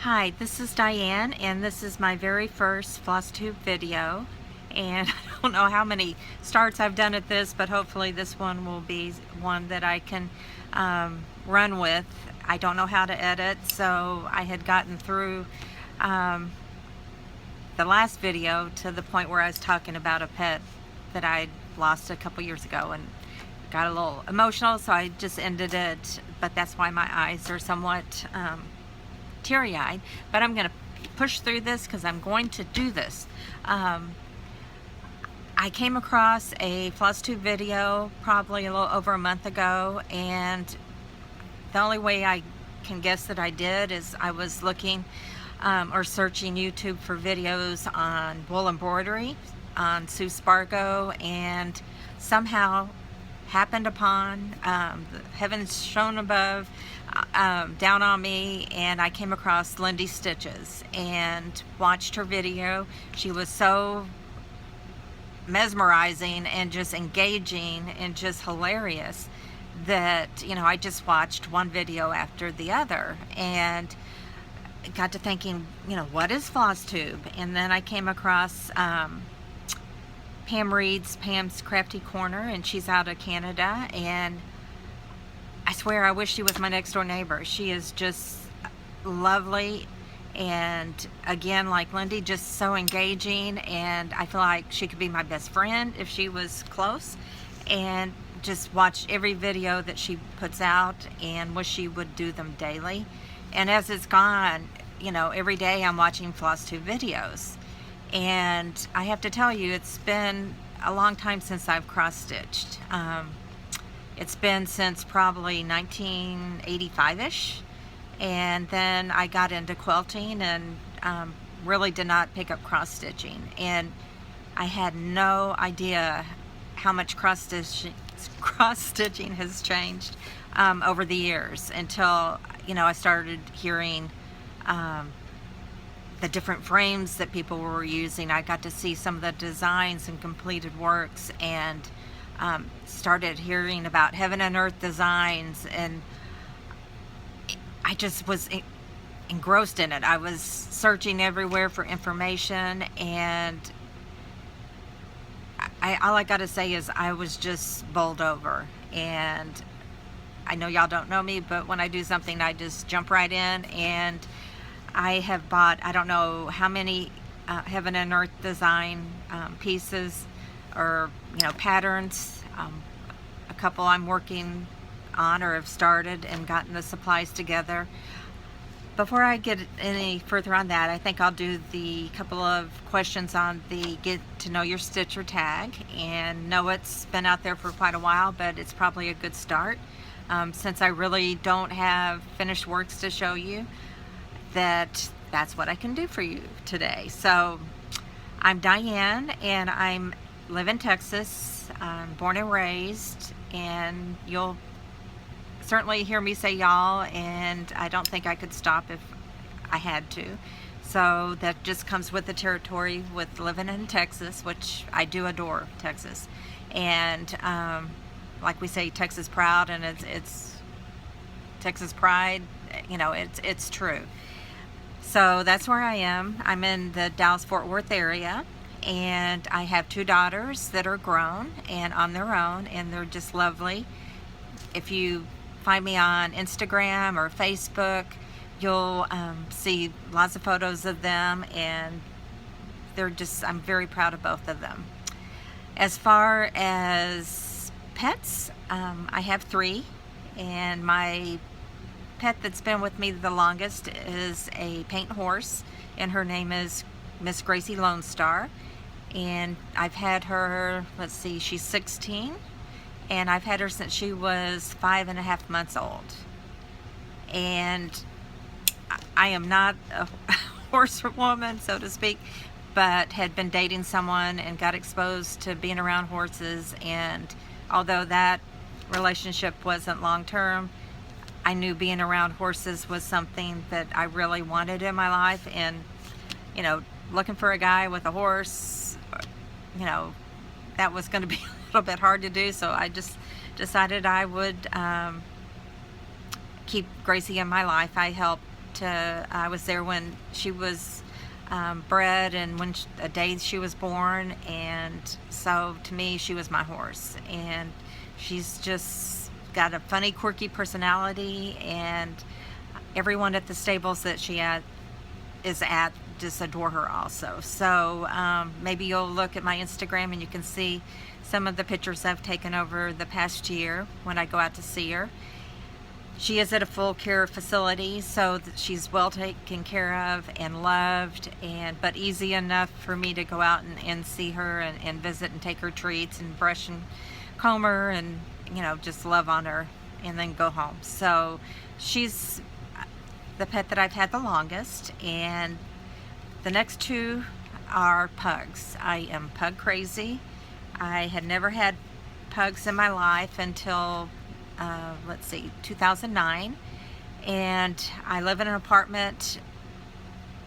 Hi, this is Diane, and this is my very first Flosstube video. And I don't know how many starts I've done at this, but hopefully this one will be one that I can run with. I don't know how to edit, so I had gotten through the last video to the point where I was talking about a pet that I lost a couple years ago and got a little emotional, so I just ended it. But that's why my eyes are somewhat teary-eyed, but I'm going to push through this because I'm going to do this. I came across a Flosstube video probably a little over a month ago, and the only way I can guess that I did is I was looking or searching YouTube for videos on wool embroidery on Sue Spargo, and somehow happened upon the heavens shone above down on me, and I came across Lindy Stitches and watched her video. She was so mesmerizing and just engaging and just hilarious that, you know, I just watched one video after the other and got to thinking, you know, what is Flosstube? And then I came across Pam Reed's Pam's Crafty Corner, and she's out of Canada, and I swear I wish she was my next door neighbor. She is just lovely, and again, like Lindy, just so engaging, and I feel like she could be my best friend if she was close. And just watch every video that she puts out and wish she would do them daily. And as it's gone, you know, every day I'm watching Flosstube videos. And I have to tell you, it's been a long time since I've cross-stitched. It's been since probably 1985-ish, and then I got into quilting and really did not pick up cross-stitching. And I had no idea how much cross-stitching has changed over the years until, you know, I started hearing the different frames that people were using. I got to see some of the designs and completed works, and started hearing about heaven and earth designs, and I just was engrossed in it. I was searching everywhere for information, and all I gotta say is I was just bowled over. And I know y'all don't know me, but when I do something, I just jump right in, and I have bought, I don't know how many heaven and earth design pieces or, you know, patterns. A couple I'm working on or have started and gotten the supplies together. Before I get any further on that, I think I'll do the couple of questions on the get to know your stitcher tag. And know it's been out there for quite a while, but it's probably a good start since I really don't have finished works to show you. That's what I can do for you today. So I'm Diane, and I live in Texas. I'm born and raised, and you'll certainly hear me say y'all, and I don't think I could stop if I had to. So that just comes with the territory with living in Texas, which I do adore Texas. And like we say, Texas proud, and it's Texas pride, you know, it's true. So that's where I am. I'm in the Dallas-Fort Worth area, and I have two daughters that are grown and on their own, and they're just lovely. If you find me on Instagram or Facebook, you'll see lots of photos of them, and I'm very proud of both of them. As far as pets, I have three, and my pet that's been with me the longest is a paint horse, and her name is Miss Gracie Lone Star. And I've had her, let's see, she's 16, and I've had her since she was 5.5 months old. And I am not a horse woman, so to speak, but had been dating someone and got exposed to being around horses. And although that relationship wasn't long-term, I knew being around horses was something that I really wanted in my life. And, you know, looking for a guy with a horse, you know, that was going to be a little bit hard to do. So I just decided I would keep Gracie in my life. I help I was there when she was bred and a day she was born, and so to me she was my horse. And she's just got a funny, quirky personality, and everyone at the stables that she is at just adore her also. So maybe you'll look at my Instagram and you can see some of the pictures I've taken over the past year when I go out to see her. She is at a full care facility, so that she's well taken care of and loved, but easy enough for me to go out and see her and visit and take her treats and brush and comb her and, just love on her and then go home. So she's the pet that I've had the longest, and the next two are pugs. I am pug crazy. I had never had pugs in my life until 2009, and I live in an apartment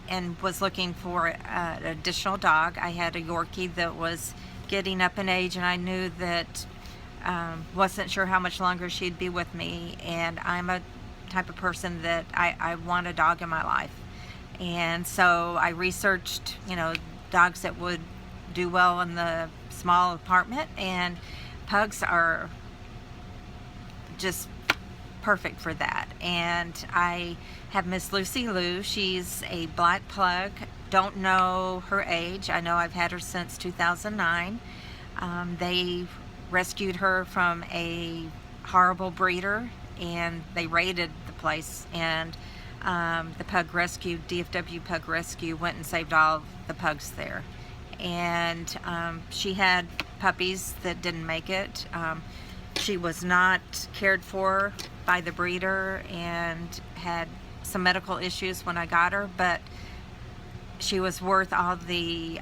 and was looking for an additional dog. I had a Yorkie that was getting up in age, and I knew that wasn't sure how much longer she'd be with me, and I'm a type of person that I want a dog in my life. And so I researched dogs that would do well in the small apartment, and pugs are just perfect for that. And I have Miss Lucy Lou. She's a black pug. Don't know her age. I know I've had her since 2009. They rescued her from a horrible breeder, and they raided the place, and the Pug Rescue, DFW Pug Rescue, went and saved all the pugs there. And she had puppies that didn't make it. She was not cared for by the breeder and had some medical issues when I got her, but she was worth all the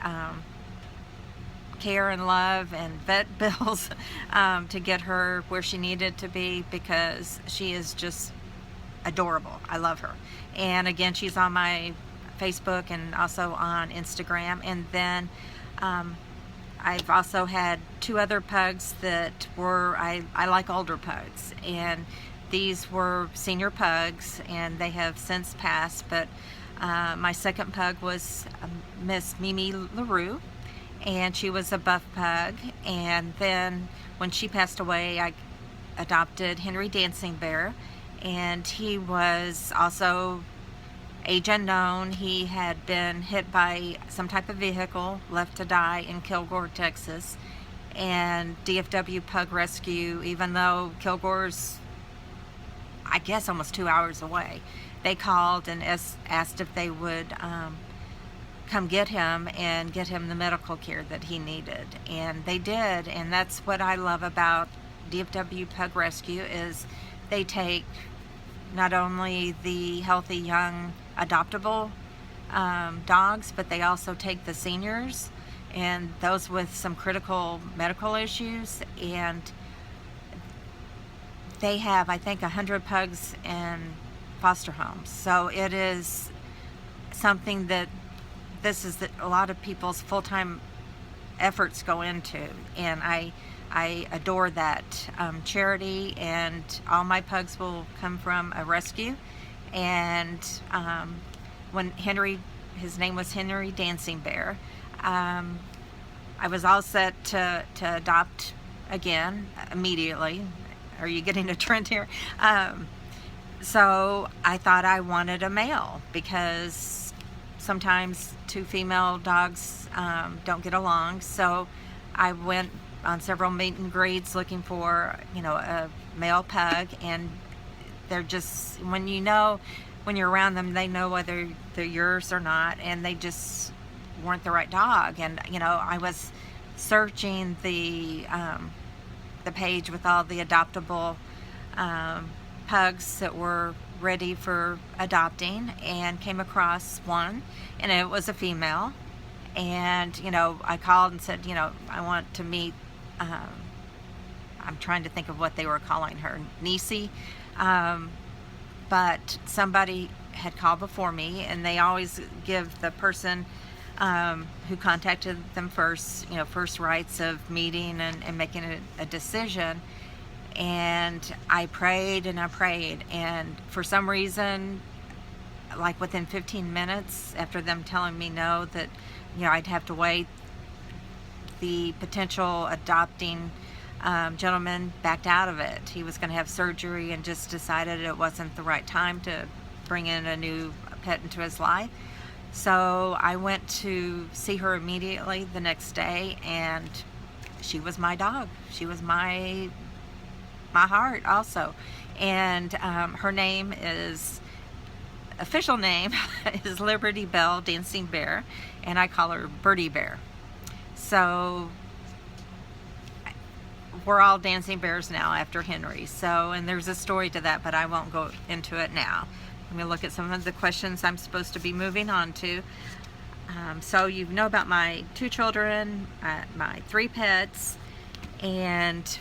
care and love and vet bills to get her where she needed to be, because she is just adorable. I love her. And again, she's on my Facebook and also on Instagram. And then I've also had two other pugs that were, I like older pugs, and these were senior pugs, and they have since passed. But my second pug was Miss Mimi LaRue, and she was a buff pug. And then when she passed away, I adopted Henry Dancing Bear, and he was also age unknown. He had been hit by some type of vehicle, left to die in Kilgore, Texas. And DFW Pug Rescue, even though Kilgore's, I guess, almost 2 hours away, they called and asked if they would come get him and get him the medical care that he needed. And they did. And that's what I love about DFW Pug Rescue, is they take not only the healthy young adoptable dogs, but they also take the seniors and those with some critical medical issues. And they have, I think, 100 pugs in foster homes. So it is something that a lot of people's full-time efforts go into, and I adore that charity. And all my pugs will come from a rescue. And when his name was Henry Dancing Bear, I was all set to adopt again immediately. Are you getting a trend here? So I thought I wanted a male, because sometimes two female dogs don't get along. So I went on several meet and greets looking for a male pug, and they're just, when you're around them, they know whether they're yours or not, and they just weren't the right dog. And I was searching the page with all the adoptable pugs that were ready for adopting, and came across one, and it was a female. And I called and said, I want to meet, I'm trying to think of what they were calling her, Nisi. But somebody had called before me, and they always give the person who contacted them first, first rights of meeting and making a decision. And I prayed and I prayed, and for some reason like within 15 minutes after them telling me no, that, you know, I'd have to wait, the potential adopting gentleman backed out of it. He was going to have surgery and just decided it wasn't the right time to bring in a new pet into his life. So I went to see her immediately the next day, and she was my dog. She was my heart also. And her name is, official name is Liberty Bell Dancing Bear, and I call her Birdie Bear. So we're all dancing bears now after Henry. So, and there's a story to that, but I won't go into it now. I'm going to look at some of the questions I'm supposed to be moving on to. So you know about my 2 children, my 3 pets, and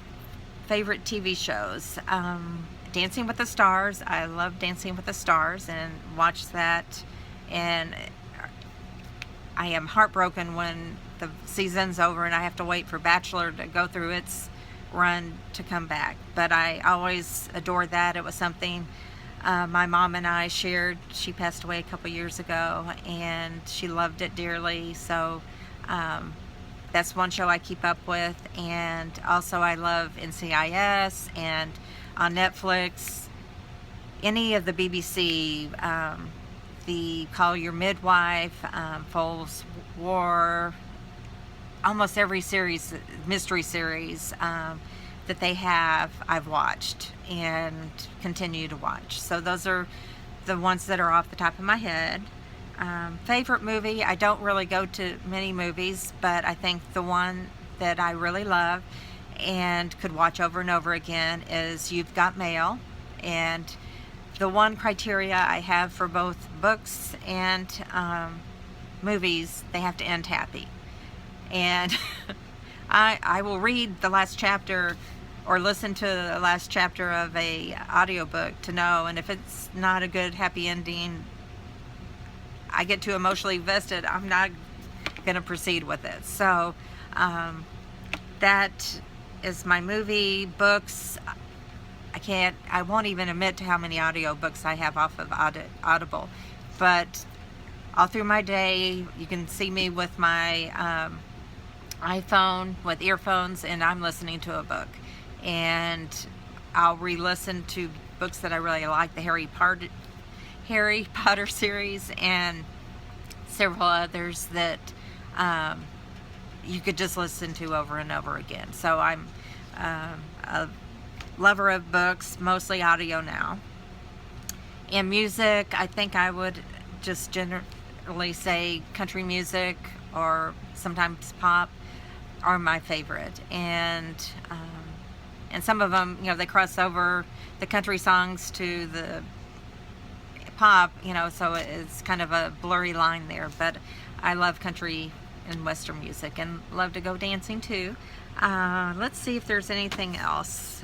favorite TV shows. Dancing with the Stars. I love Dancing with the Stars and watch that, and I am heartbroken when the season's over and I have to wait for Bachelor to go through its run to come back. But I always adored that. It was something my mom and I shared. She passed away a couple years ago, and she loved it dearly. So that's one show I keep up with. And also I love NCIS, and on Netflix, any of the BBC, the Call Your Midwife, Foles War, almost every series, mystery series that they have, I've watched and continue to watch. So those are the ones that are off the top of my head. Favorite movie, I don't really go to many movies, but I think the one that I really love and could watch over and over again is You've Got Mail. And the one criteria I have for both books and movies, they have to end happy. And I will read the last chapter or listen to the last chapter of a audiobook to know, and if it's not a good happy ending, I get too emotionally invested, I'm not going to proceed with it. So that is my movie. Books, I won't even admit to how many audiobooks I have off of Audible, but all through my day you can see me with my iPhone with earphones, and I'm listening to a book, and I'll re-listen to books that I really like, the Harry Potter series and several others that you could just listen to over and over again. So I'm a lover of books, mostly audio now. And music, I think I would just generally say country music or sometimes pop are my favorite. And some of them, you know, they cross over the country songs to the pop, you know, so it's kind of a blurry line there. But I love country and western music and love to go dancing too. Let's see if there's anything else.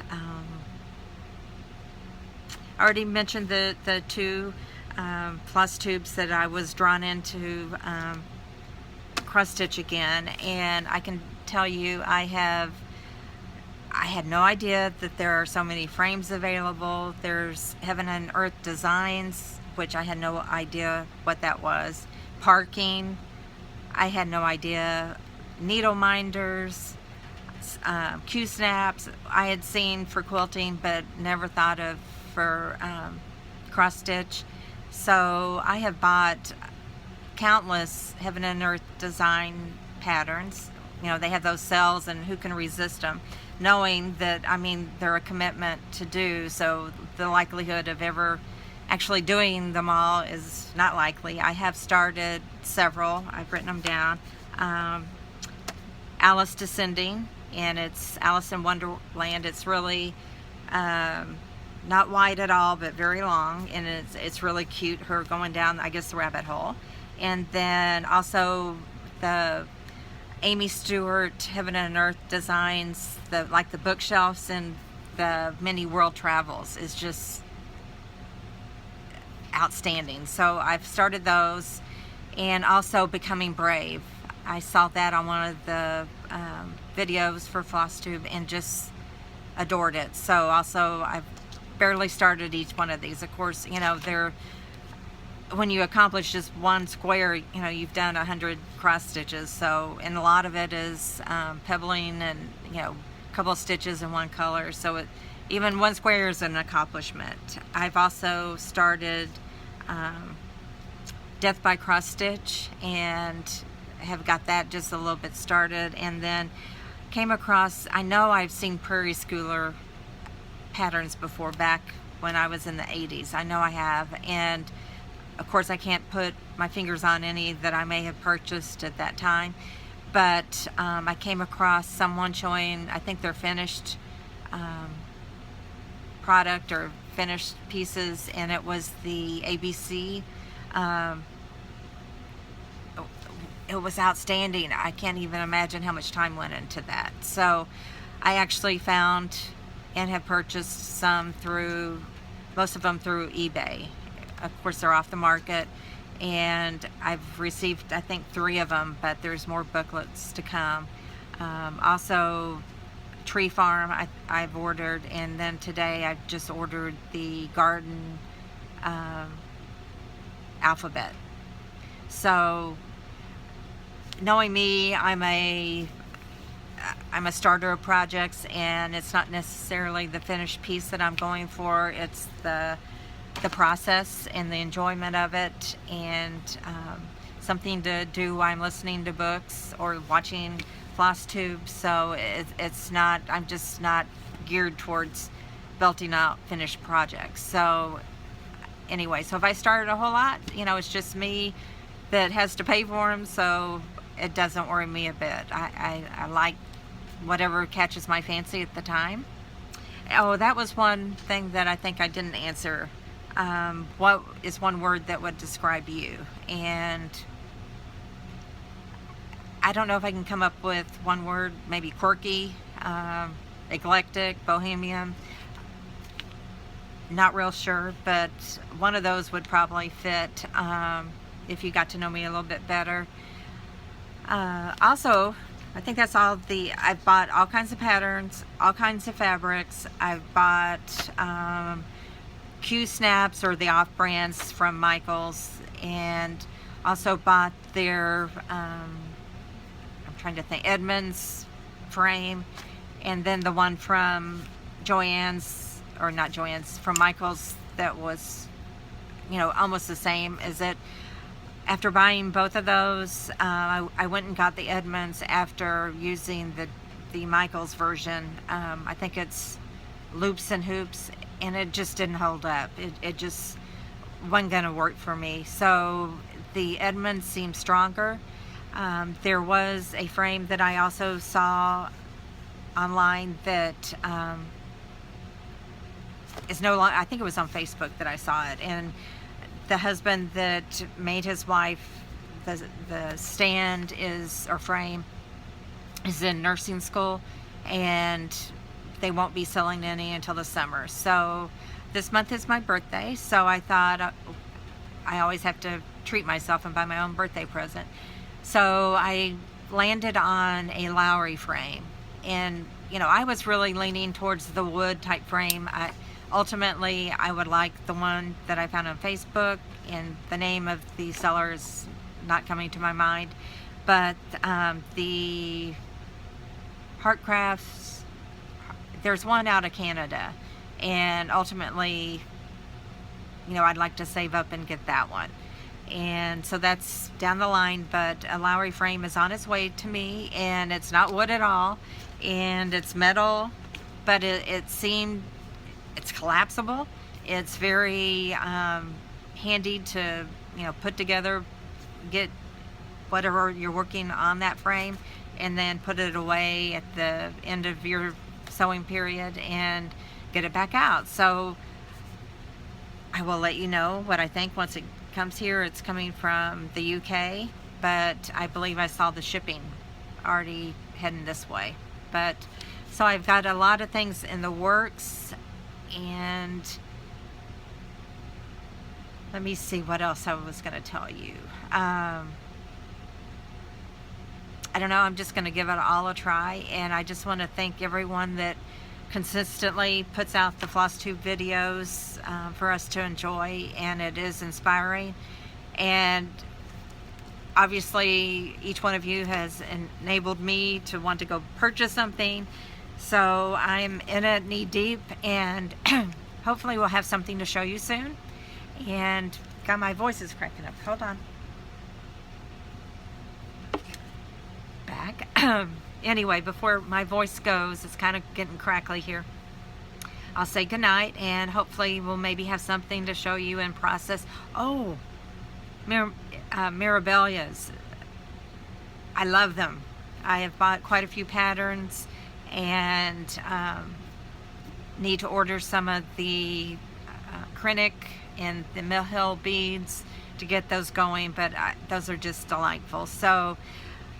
I already mentioned the 2 Flosstubes that I was drawn into cross stitch again, and I can tell you I had no idea that there are so many frames available. There's Heaven and Earth Designs, which I had no idea what that was. Parking, I had no idea. Needle minders, Q-snaps I had seen for quilting but never thought of for cross stitch. So I have bought countless Heaven and Earth Design patterns. You know, they have those cells, and who can resist them, knowing that, I mean, they're a commitment to do, so the likelihood of ever actually doing them all is not likely. I have started several, I've written them down. Alice Descending, and it's Alice in Wonderland. It's really not wide at all, but very long, and it's really cute, her going down, I guess, the rabbit hole. And then also the Amy Stewart Heaven and Earth Designs, like the bookshelves and the mini world travels is just outstanding. So I've started those, and also Becoming Brave. I saw that on one of the videos for Flosstube and just adored it. So also I've barely started each one of these. Of course, you know, they're when you accomplish just one square, you know, you've done 100 cross stitches. So, and a lot of it is pebbling and, you know, a couple of stitches in one color. So even one square is an accomplishment. I've also started Death by Cross Stitch and have got that just a little bit started, and then came across, I know I've seen Prairie Schooler patterns before back when I was in the 80s. I know I have, and of course I can't put my fingers on any that I may have purchased at that time, but I came across someone showing, I think they're finished product or finished pieces, and it was the ABC. It was outstanding. I can't even imagine how much time went into that. So I actually found and have purchased some through, most of them through eBay. Of course, they're off the market, and I've received, I think, 3 of them, but there's more booklets to come. Also, Tree Farm I've ordered, and then today I've just ordered the garden alphabet. So knowing me, I'm a starter of projects, and it's not necessarily the finished piece that I'm going for. It's the process and the enjoyment of it, and something to do while I'm listening to books or watching Flosstube. So it's not, I'm just not geared towards belting out finished projects. So anyway, so if I started a whole lot, you know, it's just me that has to pay for them, so it doesn't worry me a bit. I like whatever catches my fancy at the time. Oh, that was one thing that I think I didn't answer. What is one word that would describe you? And I don't know if I can come up with one word. Maybe quirky, eclectic, bohemian. Not real sure, but one of those would probably fit if you got to know me a little bit better. Also, I think that's all I've bought all kinds of patterns, all kinds of fabrics. I've bought Q-snaps or the off-brands from Michaels, and also bought their, I'm trying to think, Edmonds frame, and then the one from Joann's, or not Joann's, from Michaels that was, you know, almost the same as it. After buying both of those, I went and got the Edmonds after using the Michaels version. I think it's loops and hoops, and it just didn't hold up. It just wasn't going to work for me. So the Edmonds seemed stronger. There was a frame that I also saw online that is no longer, I think it was on Facebook that I saw it, and the husband that made his wife the stand is, or frame, is in nursing school, and they won't be selling any until the summer. So this month is my birthday, so I thought I always have to treat myself and buy my own birthday present. So I landed on a Lowry frame, and you know, I was really leaning towards the wood type frame. Ultimately, I would like the one that I found on Facebook, and the name of the seller is not coming to my mind, but the Heartcrafts, there's one out of Canada, and ultimately, you know, I'd like to save up and get that one. And so that's down the line, but a Lowry frame is on its way to me, and it's not wood at all, and it's metal, but it's collapsible. It's very handy to, you know, put together, get whatever you're working on that frame, and then put it away at the end of your sewing period and get it back out. So I will let you know what I think once it comes here. It's coming from the UK, but I believe I saw the shipping already heading this way. But so I've got a lot of things in the works, and let me see what else I was going to tell you. I don't know, I'm just going to give it all a try, and I just want to thank everyone that consistently puts out the Flosstube videos for us to enjoy, and it is inspiring. And obviously each one of you has enabled me to want to go purchase something. So I'm in it knee deep, and hopefully we'll have something to show you soon. And God, my voice is cracking up. Hold on. Back. Anyway, before my voice goes, it's kind of getting crackly here. I'll say goodnight, and hopefully we'll maybe have something to show you in process. Oh, Mirabellas. I love them. I have bought quite a few patterns, and need to order some of the acrylic and the Mill Hill beads to get those going, but those are just delightful. So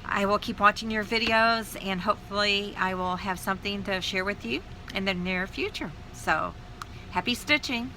I will keep watching your videos, and hopefully I will have something to share with you in the near future. So happy stitching.